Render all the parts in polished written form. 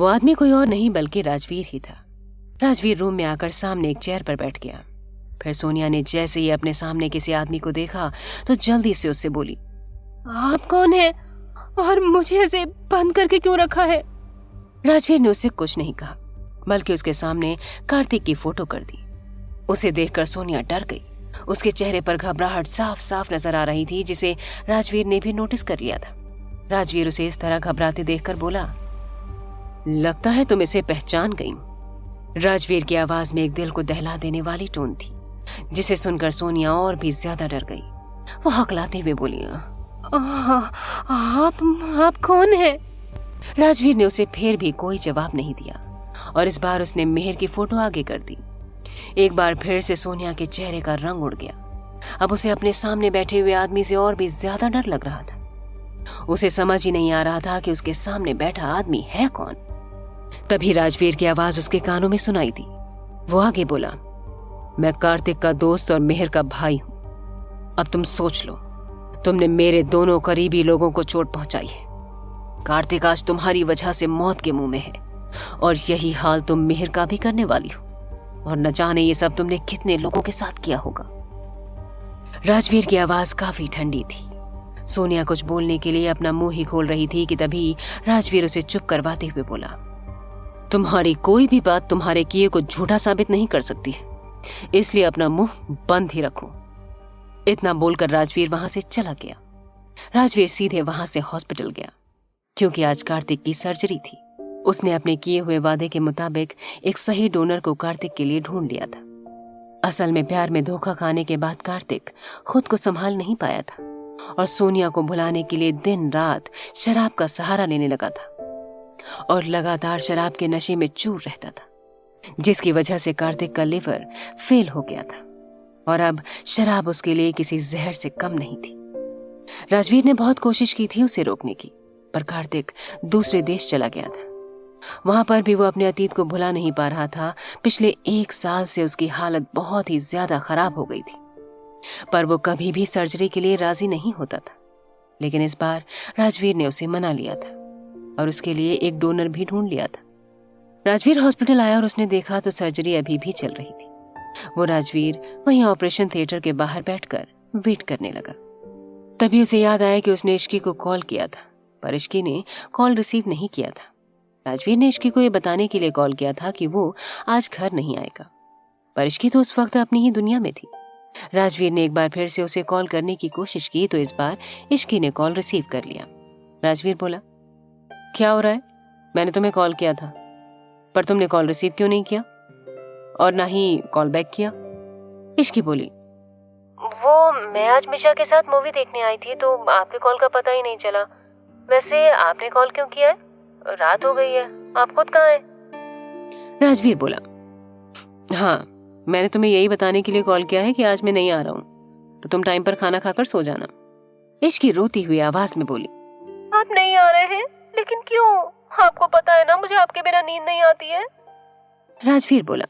वो आदमी कोई और नहीं बल्कि राजवीर ही था। राजवीर रूम में आकर सामने एक चेयर पर बैठ गया। फिर सोनिया ने जैसे ही अपने सामने किसी आदमी को देखा तो जल्दी से उससे बोली, आप कौन है और मुझे ऐसे बंद करके क्यों रखा है? राजवीर ने उससे कुछ नहीं कहा, बल्कि उसके सामने कार्तिक की फोटो कर दी। उसे देखकर सोनिया डर गई। उसके चेहरे पर घबराहट साफ साफ नजर आ रही थी, जिसे राजवीर ने भी नोटिस कर लिया था। राजवीर उसे इस तरह घबराते देखकर बोला, लगता है तुम इसे पहचान गई। राजवीर की आवाज में एक दिल को दहला देने वाली टोन थी, जिसे सुनकर सोनिया और भी ज्यादा डर गई। वो हकलाते हुए बोली, आप कौन हैं? राजवीर ने उसे फिर भी कोई जवाब नहीं दिया और इस बार उसने मेहर की फोटो आगे कर दी। एक बार फिर से सोनिया के चेहरे का रंग उड़ गया। अब उसे अपने सामने बैठे हुए आदमी से और भी ज्यादा डर लग रहा था। उसे समझ ही नहीं आ रहा था कि उसके सामने बैठा आदमी है कौन। तभी राजवीर की आवाज उसके कानों में सुनाई दी। वो आगे बोला, मैं कार्तिक का दोस्त और मेहर का भाई हूं। अब तुम सोच लो, तुमने मेरे दोनों करीबी लोगों को चोट पहुंचाई है। कार्तिक आज तुम्हारी वजह से मौत के मुंह में है और यही हाल तुम मेहर का भी करने वाली हो, और न जाने ये सब तुमने कितने लोगों के साथ किया होगा। राजवीर की आवाज काफी ठंडी थी। सोनिया कुछ बोलने के लिए अपना मुंह ही खोल रही थी कि तभी राजवीर उसे चुप करवाते हुए बोला, तुम्हारी कोई भी बात तुम्हारे किए को झूठा साबित नहीं कर सकती है, इसलिए अपना मुंह बंद ही रखो। इतना बोलकर राजवीर वहां से चला गया। राजवीर सीधे वहां से हॉस्पिटल गया, क्योंकि आज कार्तिक की सर्जरी थी। उसने अपने किए हुए वादे के मुताबिक एक सही डोनर को कार्तिक के लिए ढूंढ लिया था। असल में प्यार में धोखा खाने के बाद कार्तिक खुद को संभाल नहीं पाया था और सोनिया को भुलाने के लिए दिन रात शराब का सहारा लेने लगा था और लगातार शराब के नशे में चूर रहता था, जिसकी वजह से कार्तिक का लिवर फेल हो गया था और अब शराब उसके लिए किसी जहर से कम नहीं थी। राजवीर ने बहुत कोशिश की थी उसे रोकने की, पर कार्तिक दूसरे देश चला गया था। वहां पर भी वो अपने अतीत को भुला नहीं पा रहा था। पिछले 1 साल से उसकी हालत बहुत ही ज्यादा खराब हो गई थी, पर वो कभी भी सर्जरी के लिए राजी नहीं होता था। लेकिन इस बार राजवीर ने उसे मना लिया था और उसके लिए एक डोनर भी ढूंढ लिया था। राजवीर हॉस्पिटल आया और उसने देखा तो सर्जरी अभी भी चल रही थी। वो राजवीर वहीं ऑपरेशन थिएटर के बाहर बैठकर वेट करने लगा। तभी उसे याद आया कि उसने इश्की को कॉल किया था, पर इश्की ने कॉल रिसीव नहीं किया था। राजवीर ने इश्की को यह बताने के लिए कॉल किया था कि वो आज घर नहीं आएगा, पर इश्की तो उस वक्त अपनी ही दुनिया में थी। राजवीर ने एक बार फिर से उसे कॉल करने की कोशिश की तो इस बार इश्की ने कॉल रिसीव कर लिया। राजवीर बोला, क्या हो रहा है? मैंने तुम्हें कॉल किया था, पर तुमने कॉल रिसीव क्यों नहीं किया और ना ही कॉल बैक किया? इश्की बोली, वो मैं आज मिशा के साथ मूवी देखने आई थी तो आपके कॉल का पता ही नहीं चला। वैसे आपने कॉल क्यों किया है? रात हो गई है, आप खुद कहाँ हैं? राजवीर बोला, हाँ, मैंने तुम्हें यही बताने के लिए कॉल किया है कि आज मैं नहीं आ रहा हूँ, तो तुम टाइम पर खाना खाकर सो जाना। इश्की रोती हुई आवाज में बोली, आप नहीं आ रहे हैं? लेकिन क्यों? आपको पता है ना मुझे आपके बिना नींद नहीं आती है। राजवीर बोला,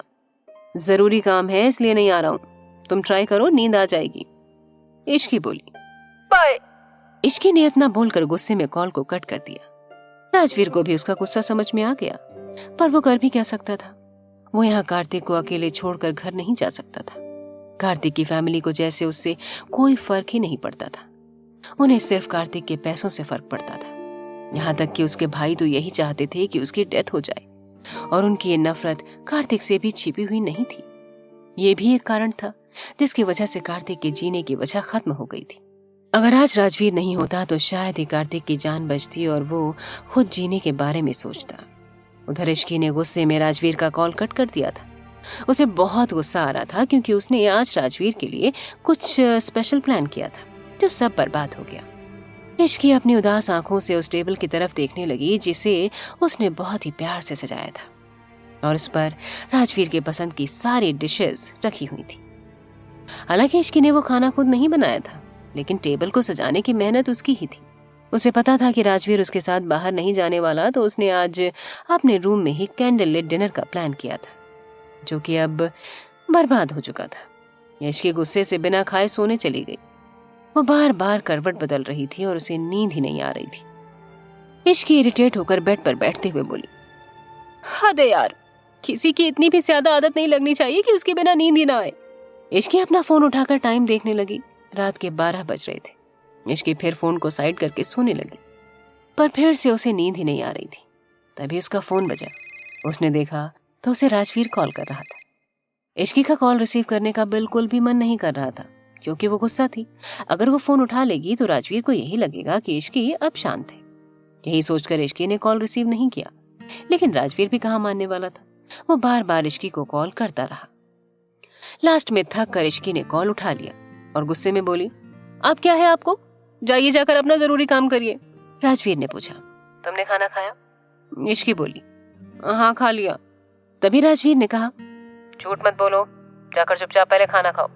जरूरी काम है इसलिए नहीं आ रहा हूँ, तुम ट्राई करो, नींद आ जाएगी। इश्की बोली, बाय। इश्की ने इतना बोलकर गुस्से में कॉल को कट कर दिया। राजवीर को भी उसका गुस्सा समझ में आ गया, पर वो कर भी क्या सकता था। वो यहाँ कार्तिक को अकेले छोड़कर घर नहीं जा सकता था। कार्तिक की फैमिली को जैसे उससे कोई फर्क ही नहीं पड़ता था। उन्हें सिर्फ कार्तिक के पैसों से फर्क पड़ता था। यहाँ तक कि उसके भाई तो यही चाहते थे कि उसकी डेथ हो जाए, और उनकी ये नफरत कार्तिक से भी छिपी हुई नहीं थी। ये भी एक कारण था जिसकी वजह से कार्तिक के जीने की वजह खत्म हो गई थी। अगर आज राजवीर नहीं होता तो शायद ही कार्तिक की जान बचती और वो खुद जीने के बारे में सोचता। उधर इश्की ने गुस्से में राजवीर का कॉल कट कर दिया था। उसे बहुत गुस्सा आ रहा था क्योंकि उसने आज राजवीर के लिए कुछ स्पेशल प्लान किया था जो सब बर्बाद हो गया। इश्की अपनी उदास आंखों से उस टेबल की तरफ देखने लगी जिसे उसने बहुत ही प्यार से सजाया था और उस पर राजवीर के पसंद की सारी डिशेस रखी हुई थी। हालांकि इश्की ने वो खाना खुद नहीं बनाया था, लेकिन टेबल को सजाने की मेहनत उसकी ही थी। उसे पता था कि राजवीर उसके साथ बाहर नहीं जाने वाला, तो उसने आज अपने रूम में ही कैंडल लिट डिनर का प्लान किया था, जो कि अब बर्बाद हो चुका था। इश्की गुस्से से बिना खाए सोने चली गई। वो बार बार करवट बदल रही थी और उसे नींद ही नहीं आ रही थी। इश्की इरिटेट होकर बेड पर बैठते हुए बोली, हद है यार, किसी की इतनी भी ज्यादा आदत नहीं लगनी चाहिए कि उसके बिना नींद ही ना आए। इश्की अपना फोन उठाकर टाइम देखने लगी। रात के 12 बज रहे थे। इश्की फिर फोन को साइड करके सोने लगी, पर फिर से उसे नींद ही नहीं आ रही थी। तभी उसका फोन बजा। उसने देखा तो उसे राजवीर कॉल कर रहा था। इश्की का कॉल रिसीव करने का बिल्कुल भी मन नहीं कर रहा था, क्योंकि वो गुस्सा थी। अगर वो फोन उठा लेगी तो राजवीर को यही लगेगा कि इश्की अब शांत है। यही सोचकर इश्की ने कॉल रिसीव नहीं किया, लेकिन राजवीर भी कहाँ मानने वाला था। वो बार बार इश्की को कॉल करता रहा। लास्ट में थक कर इश्की ने कॉल उठा लिया और गुस्से में बोली, अब क्या है आपको? जाइए जाकर अपना जरूरी काम करिए। राजवीर ने पूछा, तुमने खाना खाया? इश्की बोली, हाँ खा लिया। तभी राजवीर ने कहा, झूठ मत बोलो, जाकर चुपचाप पहले खाना खाओ।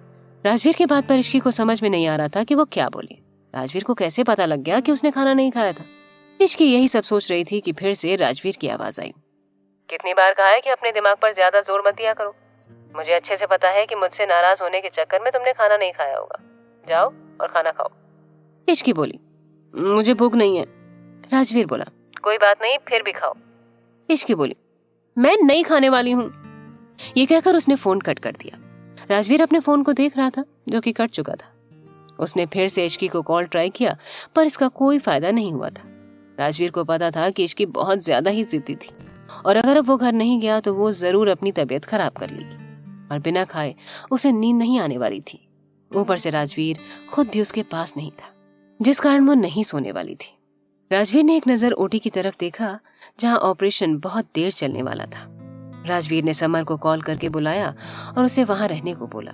राजवीर की बात पर इश्की को समझ में नहीं आ रहा था कि वो क्या बोले। राजवीर को कैसे पता लग गया कि उसने खाना नहीं खाया था? इश्की यही सब सोच रही थी कि फिर से राजवीर की आवाज आई, कितनी बार कहा है कि अपने दिमाग पर ज्यादा जोर मत दिया करो। मुझे अच्छे से पता है कि मुझसे नाराज होने के चक्कर में तुमने खाना नहीं खाया होगा। जाओ और खाना खाओ। इश्की बोली, मुझे भूख नहीं है। राजवीर बोला, कोई बात नहीं, फिर भी खाओ। इश्की बोली, मैं नहीं खाने वाली हूँ। ये कहकर उसने फोन कट कर दिया। राजवीर अपने फोन को देख रहा था, जो कि कट चुका था। उसने फिर से इश्की को कॉल ट्राई किया, पर इसका कोई फायदा नहीं हुआ था। राजवीर को पता था कि इश्की बहुत ज्यादा ही जिद्दी थी, और अगर अब वो घर नहीं गया तो वो जरूर अपनी तबीयत खराब कर लेगी, और बिना खाए उसे नींद नहीं आने वाली थी। ऊपर से राजवीर खुद भी उसके पास नहीं था, जिस कारण वो नहीं सोने वाली थी। राजवीर ने एक नजर ओटी की तरफ देखा, जहां ऑपरेशन बहुत देर चलने वाला था। राजवीर ने समर को कॉल करके बुलाया और उसे वहां रहने को बोला।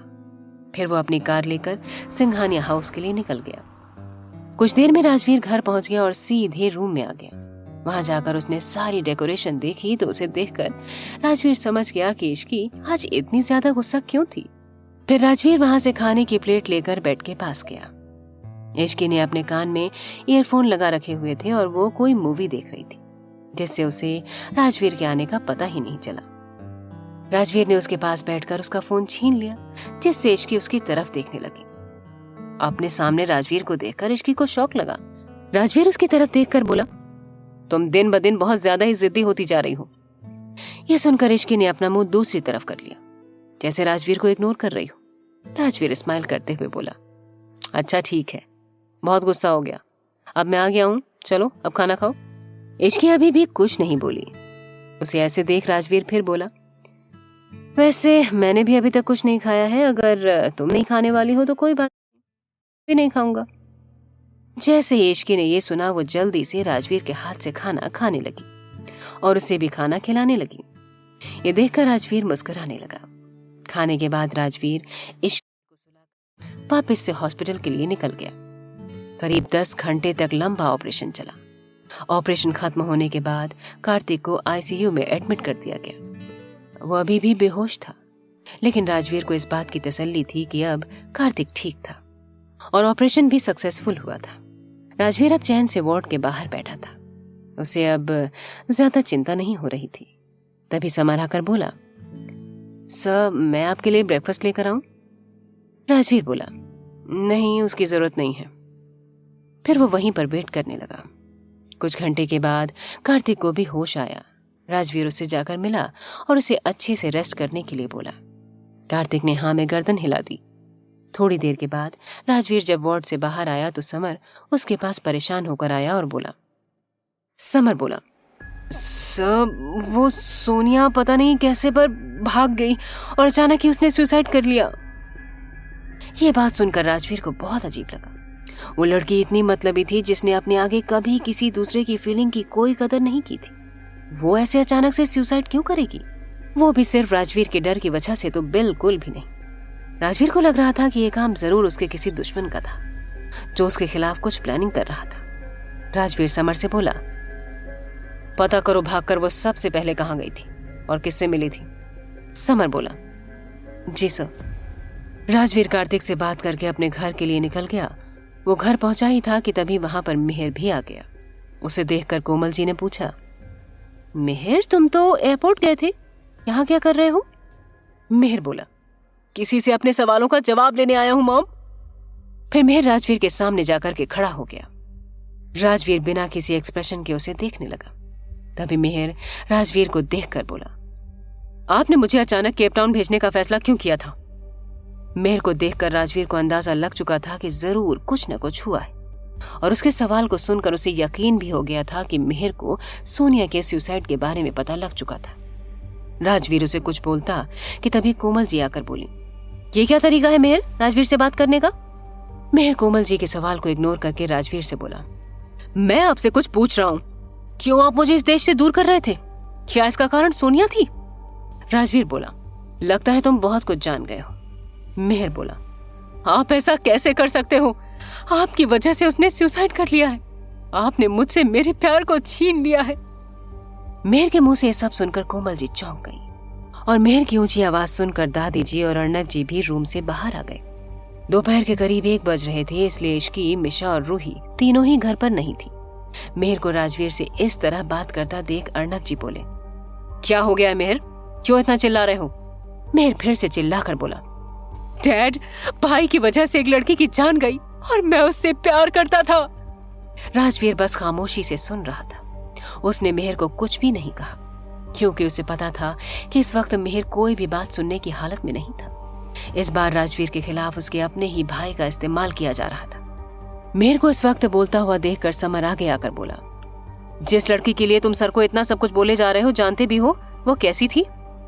फिर वो अपनी कार लेकर सिंघानिया हाउस के लिए निकल गया। कुछ देर में राजवीर घर पहुंच गया और सीधे रूम में आ गया। वहां जाकर उसने सारी डेकोरेशन देखी तो उसे देखकर राजवीर समझ गया कि इश्की आज इतनी ज्यादा गुस्सा क्यों थी। फिर राजवीर वहां से खाने की प्लेट लेकर बेड के पास गया। इश्की ने अपने कान में ईयरफोन लगा रखे हुए थे और वो कोई मूवी देख रही थी, जिससे उसे राजवीर के आने का पता ही नहीं चला। राजवीर ने उसके पास बैठकर उसका फोन छीन लिया, जिससे इश्की उसकी तरफ देखने लगी। अपने सामने राजवीर को देखकर इश्की को शौक लगा। राजवीर उसकी तरफ देखकर बोला, तुम दिन ब दिन बहुत ज्यादा ही जिद्दी होती जा रही हो। यह सुनकर इश्की ने अपना मुंह दूसरी तरफ कर लिया, जैसे राजवीर को इग्नोर कर रही हो। राजवीर स्माइल करते हुए बोला, अच्छा ठीक है, बहुत गुस्सा हो गया, अब मैं आ गया हूँ, चलो अब खाना खाओ। इश्की अभी भी कुछ नहीं बोली। उसे ऐसे देख राजवीर फिर बोला, वैसे मैंने भी अभी तक कुछ नहीं खाया है, अगर तुम नहीं खाने वाली हो तो कोई बात भी नहीं खाऊंगा। जैसे ही इश्की ने ये सुना, वो जल्दी से राजवीर के हाथ से खाना खाने लगी और उसे भी खाना खिलाने लगी। ये देखकर राजवीर मुस्कुराने लगा। खाने के बाद राजवीर इश्की को सुलाकर वापस से हॉस्पिटल के लिए निकल गया। करीब 10 घंटे तक लंबा ऑपरेशन चला। ऑपरेशन खत्म होने के बाद कार्तिक को आईसीयू में एडमिट कर दिया गया। वो अभी भी बेहोश था, लेकिन राजवीर को इस बात की तसल्ली थी कि अब कार्तिक ठीक था और ऑपरेशन भी सक्सेसफुल हुआ था। राजवीर अब चैन से वार्ड के बाहर बैठा था। उसे अब ज्यादा चिंता नहीं हो रही थी। तभी समर आकर बोला, सर मैं आपके लिए ब्रेकफास्ट लेकर आऊं? राजवीर बोला, नहीं उसकी जरूरत नहीं है। फिर वो वहीं पर वेट करने लगा। कुछ घंटे के बाद कार्तिक को भी होश आया। राजवीर उससे जाकर मिला और उसे अच्छे से रेस्ट करने के लिए बोला। कार्तिक ने हाँ में गर्दन हिला दी। थोड़ी देर के बाद राजवीर जब वार्ड से बाहर आया तो समर उसके पास परेशान होकर आया और बोला। समर बोला, सर वो सोनिया पता नहीं कैसे पर भाग गई और अचानक ही उसने सुसाइड कर लिया। ये बात सुनकर राजवीर को बहुत अजीब लगा। वो लड़की इतनी मतलबी थी जिसने अपने आगे कभी किसी दूसरे की फीलिंग की कोई कदर नहीं की थी। वो ऐसे अचानक से सुसाइड क्यों करेगी? वो भी सिर्फ राजवीर के डर की वजह से तो बिल्कुल भी नहीं। राजवीर को लग रहा था कि ये काम जरूर उसके किसी दुश्मन का था, जो उसके खिलाफ कुछ प्लानिंग कर रहा था। राजवीर समर से बोला, पता करो भागकर वो सबसे पहले कहाँ गई थी और किससे मिली थी। समर बोला, जी सर। राजवीर कार्तिक से बात करके अपने घर के लिए निकल गया। वो घर पहुंचा ही था कि तभी वहां पर मिहिर भी आ गया। उसे देखकर कोमल जी ने पूछा, मिहिर तुम तो एयरपोर्ट गए थे, यहाँ क्या कर रहे हो? मिहिर बोला, किसी से अपने सवालों का जवाब लेने आया हूं मॉम। फिर मिहिर राजवीर के सामने जाकर के खड़ा हो गया। राजवीर बिना किसी एक्सप्रेशन के उसे देखने लगा। तभी मेहर राजवीर को देखकर बोला, आपने मुझे अचानक केप टाउन भेजने का फैसला क्यों किया था? मेहर को देखकर राजवीर को अंदाजा लग चुका था कि जरूर कुछ न कुछ हुआ है, और उसके सवाल को सुनकर उसे यकीन भी हो गया था कि मेहर को सोनिया के सुसाइड के बारे में पता लग चुका था। राजवीर उसे कुछ बोलता कि तभी कोमल जी आकर बोली, ये क्या तरीका है मेहर राजवीर से बात करने का? मेहर कोमल जी के सवाल को इग्नोर करके राजवीर से बोला, मैं आपसे कुछ पूछ रहा हूं, क्यों आप मुझे इस देश से दूर कर रहे थे? क्या इसका कारण सोनिया थी? राजवीर बोला, लगता है तुम बहुत कुछ जान गए हो। मेहर बोला, आप ऐसा कैसे कर सकते हो? आपकी वजह से उसने सुसाइड कर लिया है। आपने मुझसे मेरे प्यार को छीन लिया है। मेहर के मुंह से ये सब सुनकर कोमल जी चौंक गई, और मेहर की ऊंची आवाज सुनकर दादी जी और अर्नब जी भी रूम से बाहर आ गए। दोपहर के करीब 1 बज रहे थे, इसलिए इश्की, मिशा और रूही तीनों ही घर पर नहीं थी। मेहर को राजवीर से इस तरह बात करता देख अर्नब जी बोले, क्या हो गया मेहर, क्यों इतना चिल्ला रहे हो? मेहर फिर से चिल्लाकर बोला, डैड, भाई की वजह से एक लड़की की जान गई और मैं उससे प्यार करता था। राजवीर बस खामोशी से सुन रहा था। उसने मेहर को कुछ भी नहीं कहा, क्योंकि उसे पता था कि इस वक्त मेहर कोई भी बात सुनने की हालत में नहीं था। इस बार राजवीर के खिलाफ उसके अपने ही भाई का इस्तेमाल किया जा रहा था। मेहर को इस वक्त बोलता हुआ देखकर समर आगे आकर बोला, जिस लड़की के लिए तुम सर को इतना सब कुछ बोले जा रहे हो, जानते भी हो वो कैसी थी?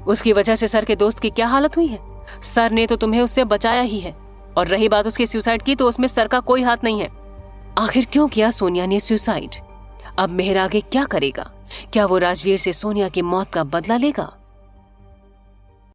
उसकी वजह से सर के दोस्त की क्या हालत हुई है? सर ने तो तुम्हें उससे बचाया ही है, और रही बात उसके सुसाइड की, तो उसमें सर का कोई हाथ नहीं है। आखिर क्यों किया सोनिया ने सुसाइड? अब मेहर आगे क्या करेगा? क्या वो राजवीर से सोनिया की मौत का बदला लेगा?